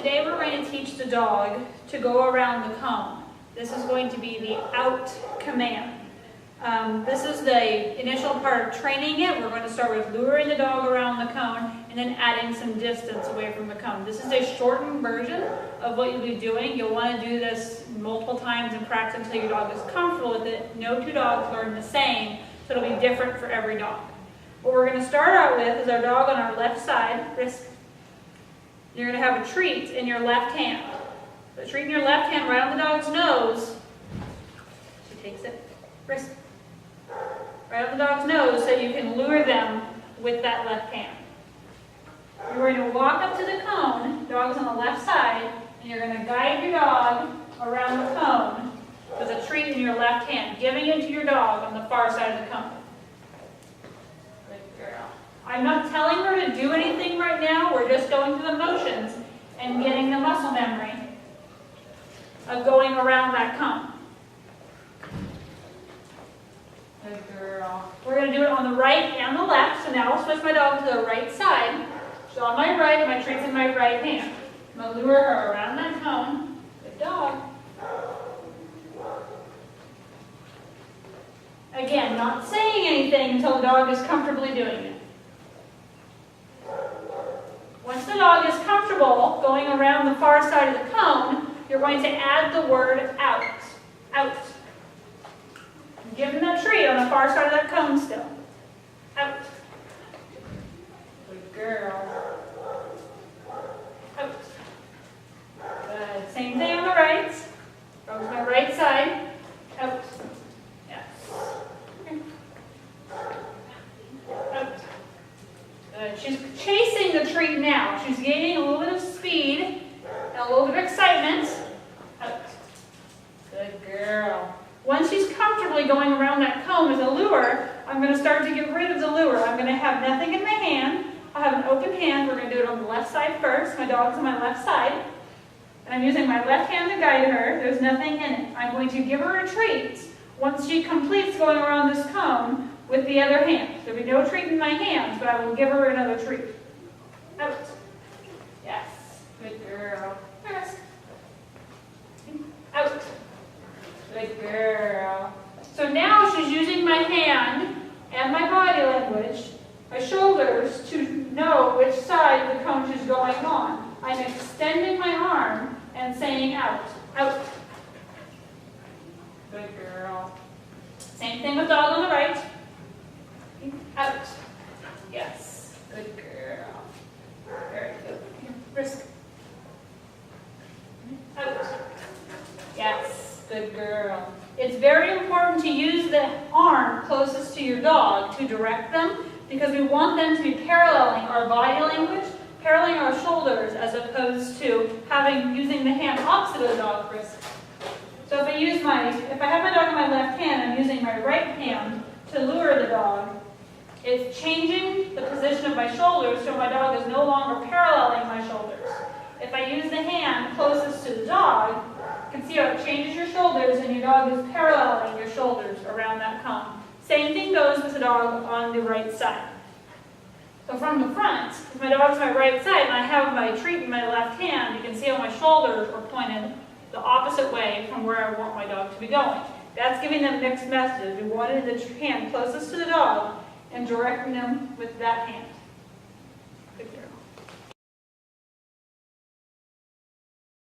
today we're going to teach the dog to go around the cone. This is going to be the out command. This is the initial part of training it. We're going to start with luring the dog around the cone and then adding some distance away from the cone. This is a shortened version of what you'll be doing. You'll want to do this multiple times and practice until your dog is comfortable with it. No two dogs learn the same, so it'll be different for every dog. What we're going to start out with is our dog on our left side. Wrist. You're going to have a treat in your left hand. The treat in your left hand right on the dog's nose. She takes it. Wrist. Right on the dog's nose so you can lure them with that left hand. You're going to walk up to the cone, dog's on the left side, and you're going to guide your dog around the cone with a treat in your left hand, giving it to your dog on the far side of the cone. Good girl. I'm not telling her to do anything right now, we're just going through the motions and getting the muscle memory of going around that cone. Good girl. We're going to do it on the right and the left, so now I'll switch my dog to the right side. She's on my right, my treat's in my right hand. I'm going to lure her around that cone. Good dog. Again, not saying anything until the dog is comfortably doing it. Once the dog is comfortable going around the far side of the cone, you're going to add the word out. Out. Give them that treat on the far side of that cone still. Out. Good girl. Out. Good. Same thing on the right. Go to my right side. Out. Yes. Out. Good. She's chasing the treat now. She's gaining a little bit of speed and a little bit of excitement. Out. Good girl. Once she's comfortably going around that cone with a lure, I'm going to start to get rid of the lure. I'm going to have nothing in my hand. I'll have an open hand. We're going to do it on the left side first. My dog's on my left side. And I'm using my left hand to guide her. There's nothing in it. I'm going to give her a treat once she completes going around this cone with the other hand. There'll be no treat in my hands, but I will give her another treat. Out. Yes. Good girl. Yes. Out. Good girl. So now she's using my hand and my body language, my shoulders, to know which side of the cone she's going on. I'm extending my arm and saying out. Out. Good girl. Same thing with dog on the right. Out. Yes. Good girl. Very good. Wrist. Out. Yes. Good girl. It's very important to use the arm closest to your dog to direct them because we want them to be paralleling our body language, paralleling our shoulders as opposed to using the hand opposite of the dog wrist. So if I have my dog in my left hand, I'm using my right hand to lure the dog. It's changing the position of my shoulders so my dog is no longer paralleling my shoulders. If I use the hand closest to the dog, you can see how it changes your shoulders and your dog is paralleling your shoulders around that cone. Same thing goes with the dog on the right side. So from the front, if my dog's on my right side and I have my treat in my left hand, you can see how my shoulders are pointed the opposite way from where I want my dog to be going. That's giving them mixed messages. We wanted the hand closest to the dog and directing them with that hand.